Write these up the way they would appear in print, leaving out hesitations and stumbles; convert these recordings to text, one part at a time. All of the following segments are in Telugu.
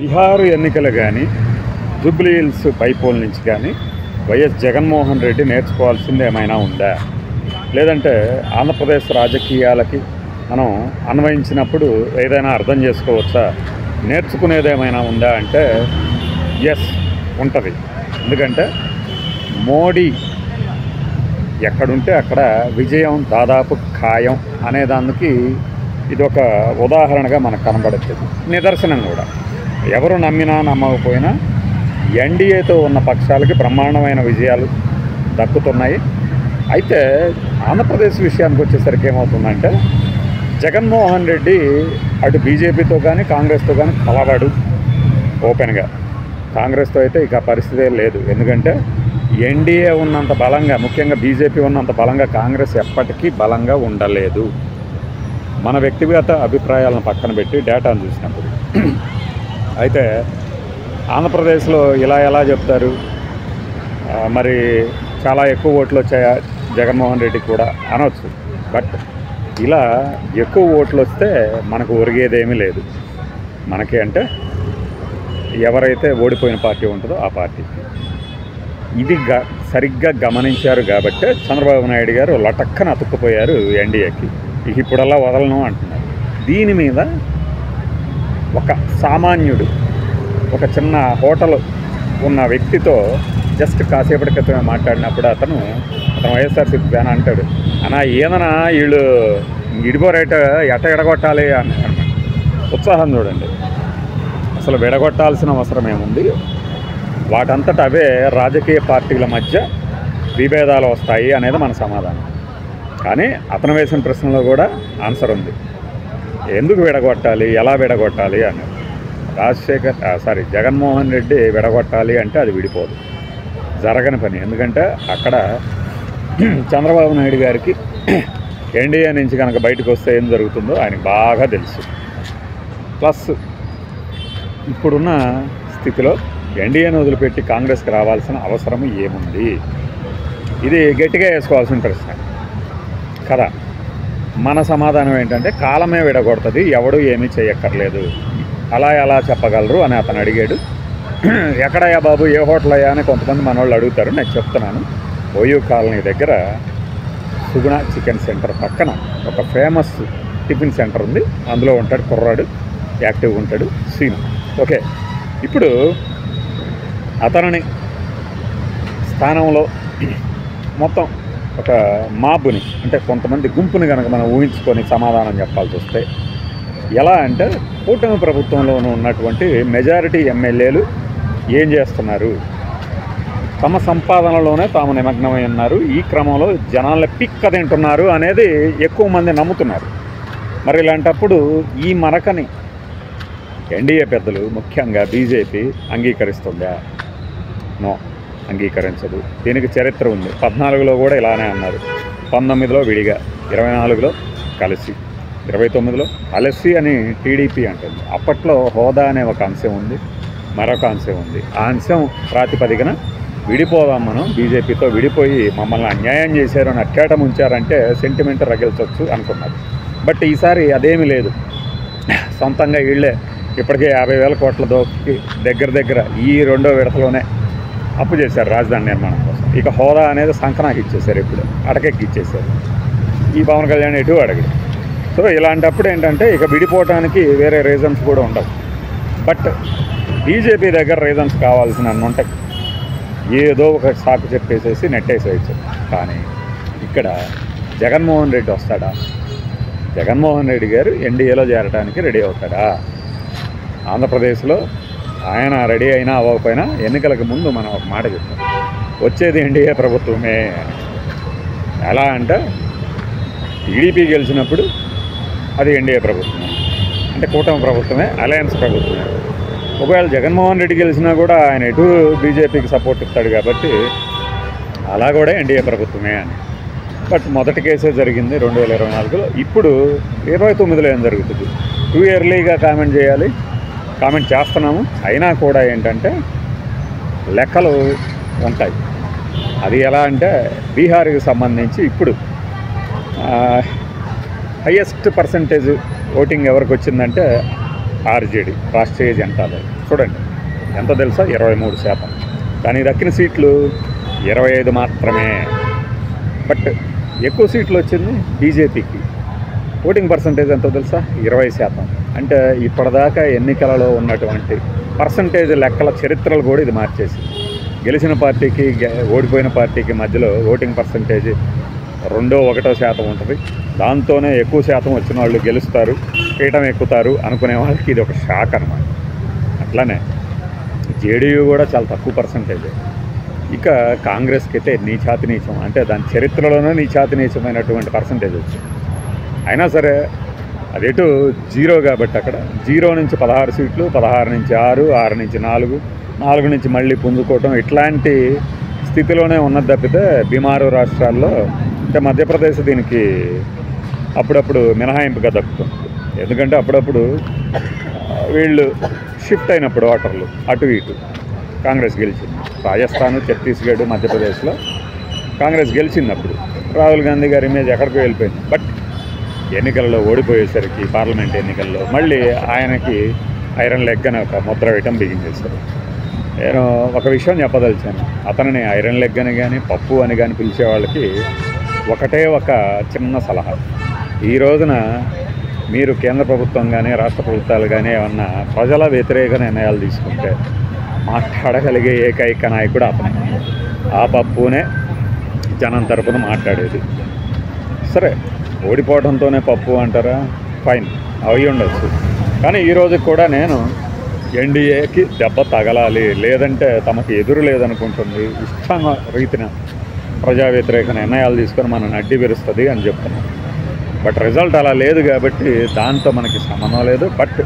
బీహార్ ఎన్నికలు కానీ జూబ్లీ హిల్స్ బైపోల్ నుంచి కానీ వైఎస్ జగన్మోహన్ రెడ్డి నేర్చుకోవాల్సింది ఏమైనా ఉందా, లేదంటే ఆంధ్రప్రదేశ్ రాజకీయాలకి మనం అన్వయించినప్పుడు ఏదైనా అర్థం చేసుకోవచ్చా, నేర్చుకునేది ఏమైనా ఉందా అంటే ఎస్ ఉంటుంది. ఎందుకంటే మోడీ ఎక్కడుంటే అక్కడ విజయం దాదాపు ఖాయం అనేదానికి ఇది ఒక ఉదాహరణగా మనకు కనబడుతుంది, నిదర్శనం కూడా. ఎవరు నమ్మినా నమ్మకపోయినా ఎన్డీఏతో ఉన్న పక్షాలకి బ్రహ్మాండమైన విజయాలు దక్కుతున్నాయి. అయితే ఆంధ్రప్రదేశ్ విషయానికి వచ్చేసరికి ఏమవుతుందంటే జగన్మోహన్ రెడ్డి అటు బీజేపీతో కానీ కాంగ్రెస్తో కానీ కలవాడు ఓపెన్గా. కాంగ్రెస్తో అయితే ఇక పరిస్థితే లేదు. ఎందుకంటే ఎన్డీఏ ఉన్నంత బలంగా, ముఖ్యంగా బీజేపీ ఉన్నంత బలంగా కాంగ్రెస్ ఎప్పటికీ బలంగా ఉండలేదు. మన వ్యక్తిగత అభిప్రాయాలను పక్కన పెట్టి డేటాను చూసినప్పుడు అయితే ఆంధ్రప్రదేశ్లో ఇలా ఎలా చెప్తారు, మరి చాలా ఎక్కువ ఓట్లు వచ్చాయా జగన్మోహన్ రెడ్డికి కూడా అనవచ్చు. బట్ ఇలా ఎక్కువ ఓట్లు వస్తే మనకు ఒరిగేదేమీ లేదు. మనకి అంటే ఎవరైతే ఓడిపోయిన పార్టీ ఉంటుందో ఆ పార్టీకి. ఇది సరిగ్గా గమనించారు కాబట్టే చంద్రబాబు నాయుడు గారు లటక్కన అతుక్కుపోయారు ఎన్డీఏకి. ఇప్పుడల్లా వదలను అంటున్నారు. దీని మీద ఒక సామాన్యుడు, ఒక చిన్న హోటల్ ఉన్న వ్యక్తితో జస్ట్ కాసేపటి క్రితమే మాట్లాడినప్పుడు అతను వైఎస్ఆర్సీపీ ఫ్యాన్ అంటాడు, అన్నా ఏదన్నా వీళ్ళు ఇడిపోరేట ఎడగొట్టాలి అని. ఉత్సాహం చూడండి. అసలు విడగొట్టాల్సిన అవసరం ఏముంది? వాటంతట అవే రాజకీయ పార్టీల మధ్య విభేదాలు వస్తాయి అనేది మన సమాధానం. కానీ అతను వేసిన ప్రశ్నలో కూడా ఆన్సర్ ఉంది. ఎందుకు విడగొట్టాలి, ఎలా విడగొట్టాలి అని. జగన్మోహన్ రెడ్డి విడగొట్టాలి అంటే అది విడిపోదు, జరగని పని. ఎందుకంటే అక్కడ చంద్రబాబు నాయుడు గారికి ఎన్డీఏ నుంచి కనుక బయటకు వస్తే ఏం జరుగుతుందో ఆయనకు బాగా తెలుసు. ప్లస్ ఇప్పుడున్న స్థితిలో ఎన్డీఏను వదిలిపెట్టి కాంగ్రెస్కి రావాల్సిన అవసరం ఏముంది? ఇది గట్టిగా వేసుకోవాల్సిన ప్రశ్న కదా. మన సమాధానం ఏంటంటే కాలమే విడగొడుతుంది, ఎవడు ఏమీ చేయక్కర్లేదు. అలా ఎలా చెప్పగలరు అని అతను అడిగాడు. ఎక్కడయ్యా బాబు, ఏ హోటల్ అయ్యా అని కొంతమంది మన వాళ్ళు అడుగుతారు. నేను చెప్తున్నాను. ఓయూ కాలనీ దగ్గర సుగుణ చికెన్ సెంటర్ పక్కన ఒక ఫేమస్ టిఫిన్ సెంటర్ ఉంది. అందులో ఉంటాడు కుర్రాడు, యాక్టివ్గా ఉంటాడు, సీను. ఓకే, ఇప్పుడు అతనిని స్థానంలో మొత్తం ఒక మాబుని, అంటే కొంతమంది గుంపుని కనుక మనం ఊహించుకొని సమాధానం చెప్పాల్సి వస్తే ఎలా అంటే, కూటమి ప్రభుత్వంలోనూ ఉన్నటువంటి మెజారిటీ ఎమ్మెల్యేలు ఏం చేస్తున్నారు? తమ సంపాదనలోనే తాము నిమగ్నమై ఉన్నారు. ఈ క్రమంలో జనాల పిక్క తింటున్నారు అనేది ఎక్కువ మంది నమ్ముతున్నారు. మరి ఇలాంటప్పుడు ఈ మరకని ఎన్డీఏ పెద్దలు, ముఖ్యంగా బీజేపీ అంగీకరిస్తుందా? నో, అంగీకరించదు. దీనికి చరిత్ర ఉంది. 14లో కూడా ఇలానే అన్నారు, 19లో విడిగా, 24లో కలిసి, 29లో కలిసి అని టీడీపీ అంటుంది. అప్పట్లో హోదా అనే ఒక అంశం ఉంది, మరొక అంశం ఉంది. ఆ అంశం ప్రాతిపదికన విడిపోదాం, మనం బీజేపీతో విడిపోయి మమ్మల్ని అన్యాయం చేశారు అని అట్టాటం ఉంచారంటే సెంటిమెంట్ రగిల్చవచ్చు అనుకున్నారు. బట్ ఈసారి అదేమీ లేదు. సొంతంగా వీళ్ళే ఇప్పటికే 50,000 కోట్ల దోకి దగ్గర ఈ రెండో విడతలోనే అప్పు చేశారు రాజధాని నిర్మాణం కోసం. ఇక హోదా అనేది సంకనాకి ఇచ్చేశారు, ఇప్పుడు అటకెక్కి ఇచ్చేశారు. ఈ పవన్ కళ్యాణ్ ఎటు అడగడు. సో ఇలాంటప్పుడు ఏంటంటే ఇక విడిపోవటానికి వేరే రీజన్స్ కూడా ఉండవు. బట్ బీజేపీ దగ్గర రీజన్స్ కావాల్సిన అన్ని ఉంటాయి. ఏదో ఒక సాకు చెప్పేసేసి నెట్టేసేయచ్చు. కానీ ఇక్కడ జగన్మోహన్ రెడ్డి వస్తాడా? జగన్మోహన్ రెడ్డి గారు ఎన్డీఏలో చేరడానికి రెడీ అవుతాడా? ఆంధ్రప్రదేశ్లో ఆయన రెడీ అయినా అవ్వకపోయినా ఎన్నికలకు ముందు మనం ఒక మాట చెప్తాం, వచ్చేది ఎన్డీఏ ప్రభుత్వమే. ఎలా అంటే టీడీపీ గెలిచినప్పుడు అది ఎన్డీఏ ప్రభుత్వమే, అంటే కూటమి ప్రభుత్వమే, అలయన్స్ ప్రభుత్వమే. ఒకవేళ జగన్మోహన్ రెడ్డి గెలిచినా కూడా ఆయన ఎటు బీజేపీకి సపోర్ట్ ఇస్తాడు కాబట్టి అలా కూడా ఎన్డీఏ ప్రభుత్వమే అని. బట్ మొదటి కేసే జరిగింది 2024లో. ఇప్పుడు 29లో ఏం జరుగుతుంది? టూ ఇయర్లీగా కామెంట్ చేయాలి, కామెంట్ చేస్తున్నాము. అయినా కూడా ఏంటంటే లెక్కలు ఉంటాయి. అది ఎలా అంటే బీహార్కి సంబంధించి ఇప్పుడు హయ్యెస్ట్ పర్సంటేజ్ ఓటింగ్ ఎవరికి వచ్చిందంటే ఆర్జేడీ రాష్ట్రీయ జనతాదళ్ చూడండి ఎంత తెలుసా 23%. కానీ దక్కిన సీట్లు 25 మాత్రమే. బట్ ఎక్కువ సీట్లు వచ్చింది బీజేపీకి. ఓటింగ్ పర్సంటేజ్ ఎంతో తెలుసా 20%. అంటే ఇప్పటిదాకా ఎన్నికలలో ఉన్నటువంటి పర్సంటేజ్ లెక్కల చరిత్రలు కూడా ఇది మార్చేసింది. గెలిచిన పార్టీకి ఓడిపోయిన పార్టీకి మధ్యలో ఓటింగ్ పర్సంటేజ్ 2-1% ఉంటుంది. దాంతోనే ఎక్కువ శాతం వచ్చిన వాళ్ళు గెలుస్తారు, పీఠం ఎక్కుతారు అనుకునే వాళ్ళకి ఇది ఒక షాక్ అన్నమాట. అట్లానే జేడీయూ కూడా చాలా తక్కువ పర్సంటేజ్. ఇక కాంగ్రెస్కి అయితే నీచాతి నీచం, అంటే దాని చరిత్రలోనే నీచాతి నీచమైనటువంటి పర్సంటేజ్ వచ్చింది. అయినా సరే అదేటు 0 కాబట్టి అక్కడ 0 నుంచి 16 సీట్లు, 16 నుంచి 6, 6 నుంచి 4, 4 నుంచి మళ్ళీ పుంజుకోవటం ఇట్లాంటి స్థితిలోనే ఉన్నది తప్పితే బీమారు రాష్ట్రాల్లో అంటే మధ్యప్రదేశ్ దీనికి అప్పుడప్పుడు మినహాయింపుగా దక్కుతుంది. ఎందుకంటే అప్పుడప్పుడు వీళ్ళు షిఫ్ట్ అయినప్పుడు ఓటర్లు అటు ఇటు కాంగ్రెస్ గెలిచింది. రాజస్థాన్, ఛత్తీస్గఢ్, మధ్యప్రదేశ్లో కాంగ్రెస్ గెలిచినప్పుడు రాహుల్ గాంధీ గారి ఇమేజ్ ఎక్కడికో వెళ్ళిపోయింది. బట్ ఎన్నికల్లో ఓడిపోయేసరికి పార్లమెంట్ ఎన్నికల్లో మళ్ళీ ఆయనకి ఐరన్ లెగ్ అని ఒక ముద్ర వేయటం బిగించేశారు. నేను ఒక విషయం చెప్పదలిచాను. అతనిని ఐరన్ లెగ్ అని కానీ పప్పు అని కానీ పిలిచే వాళ్ళకి ఒకటే ఒక చిన్న సలహా. ఈ రోజున మీరు కేంద్ర ప్రభుత్వం కానీ రాష్ట్ర ప్రభుత్వాలు కానీ ఏమన్నా ప్రజల వ్యతిరేక నిర్ణయాలు తీసుకుంటే మాట్లాడగలిగే ఏకైక నాయకుడు అతను. ఆ పప్పునే జనం తరపున మాట్లాడేది. సరే ఓడిపోవడంతోనే పప్పు అంటారా, ఫైన్, అవి ఉండొచ్చు. కానీ ఈరోజు కూడా నేను ఎన్డీఏకి దెబ్బ తగలాలి, లేదంటే తమకు ఎదురు లేదనుకుంటుంది, ఇష్టంగా రీతిన ప్రజా వ్యతిరేక నిర్ణయాలు తీసుకొని మనం అడ్డి పెరుస్తుంది అని చెప్తున్నాను. బట్ రిజల్ట్ అలా లేదు కాబట్టి దాంతో మనకి సంబంధం లేదు. బట్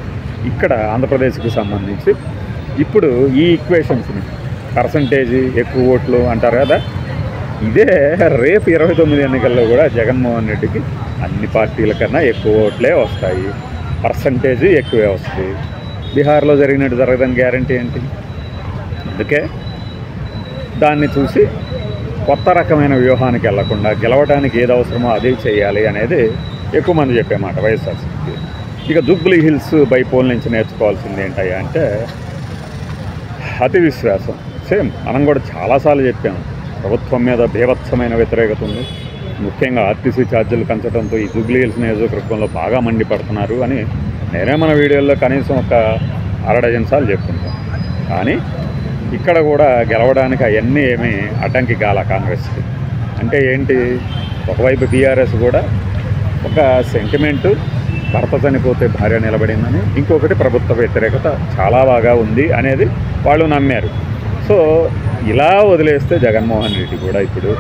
ఇక్కడ ఆంధ్రప్రదేశ్కి సంబంధించి ఇప్పుడు ఈ ఈక్వేషన్స్ని పర్సంటేజ్ ఎక్కువ ఓట్లు అంటారు కదా, ఇదే రేపు 29 ఎన్నికల్లో కూడా జగన్మోహన్ రెడ్డికి అన్ని పార్టీల కన్నా ఎక్కువ ఓట్లే వస్తాయి, పర్సంటేజ్ ఎక్కువే వస్తుంది. బీహార్లో జరిగినట్టు జరగదని గ్యారంటీ ఏంటి? అందుకే దాన్ని చూసి కొత్త రకమైన వ్యూహానికి వెళ్లకుండా గెలవడానికి ఏది అవసరమో అదే చేయాలి అనేది ఎక్కువ మంది చెప్పే మాట వైఎస్ఆర్సీపీ. ఇక జూబ్లీ హిల్స్ బైపోల్ నుంచి నేర్చుకోవాల్సింది ఏంటయ్యా అంటే అతి విశ్వాసం. సేమ్ మనం కూడా చాలాసార్లు చెప్పాము, ప్రభుత్వం మీద బీభత్సమైన వ్యతిరేకత ఉంది. ముఖ్యంగా ఆర్టీసీ ఛార్జీలు పెంచడంతో ఈ జూబ్లీ హిల్స్ నియోజకవర్గంలో బాగా మండిపడుతున్నారు అని నేనే మన వీడియోల్లో కనీసం ఒక 6 డజన్ సార్లు చెప్పుకుంటాం. కానీ ఇక్కడ కూడా గెలవడానికి అవన్నీ ఏమీ అడ్డంకి కాల కాంగ్రెస్కి. అంటే ఏంటి, ఒకవైపు బీఆర్ఎస్ కూడా ఒక సెంటిమెంటు భర్త చనిపోతే భార్య నిలబడిందని, ఇంకొకటి ప్రభుత్వ వ్యతిరేకత చాలా బాగా ఉంది అనేది వాళ్ళు నమ్మారు. సో ఇలా వదిలేస్తే జగన్మోహన్ రెడ్డి కూడా ఇప్పుడు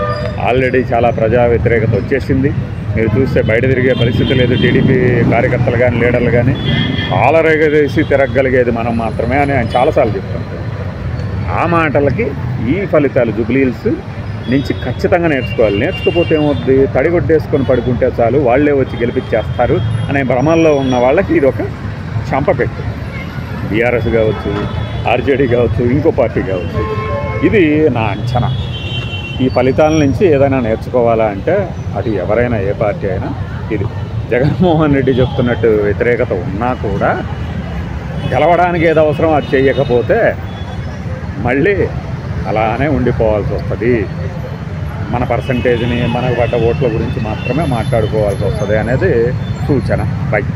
ఆల్రెడీ చాలా ప్రజా వ్యతిరేకత వచ్చేసింది. మీరు చూస్తే బయట తిరిగే పరిస్థితి లేదు. టీడీపీ కార్యకర్తలు కానీ లీడర్లు కానీ కాలరేగదీసి తిరగగలిగేది మనం మాత్రమే అని ఆయన చాలాసార్లు చెప్తుంటారు. ఆ మాటలకి ఈ ఫలితాలు జూబ్లీ హిల్స్ నుంచి ఖచ్చితంగా నేర్చుకోవాలి. నేర్చుకోకపోతే ఏమవుద్ది, తడిగొట్టేసుకొని పడుకుంటే చాలు వాళ్ళే వచ్చి గెలిపించేస్తారు అనే భ్రమల్లో ఉన్న వాళ్ళకి ఇది ఒక చంపపెట్టు. బీఆర్ఎస్ కావచ్చు, ఆర్జేడీ కావచ్చు, ఇంకో పార్టీ కావచ్చు. ఇది నా అంచనా. ఈ ఫలితాల నుంచి ఏదైనా నేర్చుకోవాలా అంటే అది ఎవరైనా ఏ పార్టీ అయినా ఇది. జగన్మోహన్ రెడ్డి చెప్తున్నట్టు వ్యతిరేకత ఉన్నా కూడా గెలవడానికి ఏదో అవసరం అది చేయకపోతే మళ్ళీ అలానే ఉండిపోవాల్సి వస్తుంది. మన పర్సంటేజ్ని, మనకు పడ్డ ఓట్ల గురించి మాత్రమే మాట్లాడుకోవాల్సి వస్తుంది అనేది సూచన. రైట్.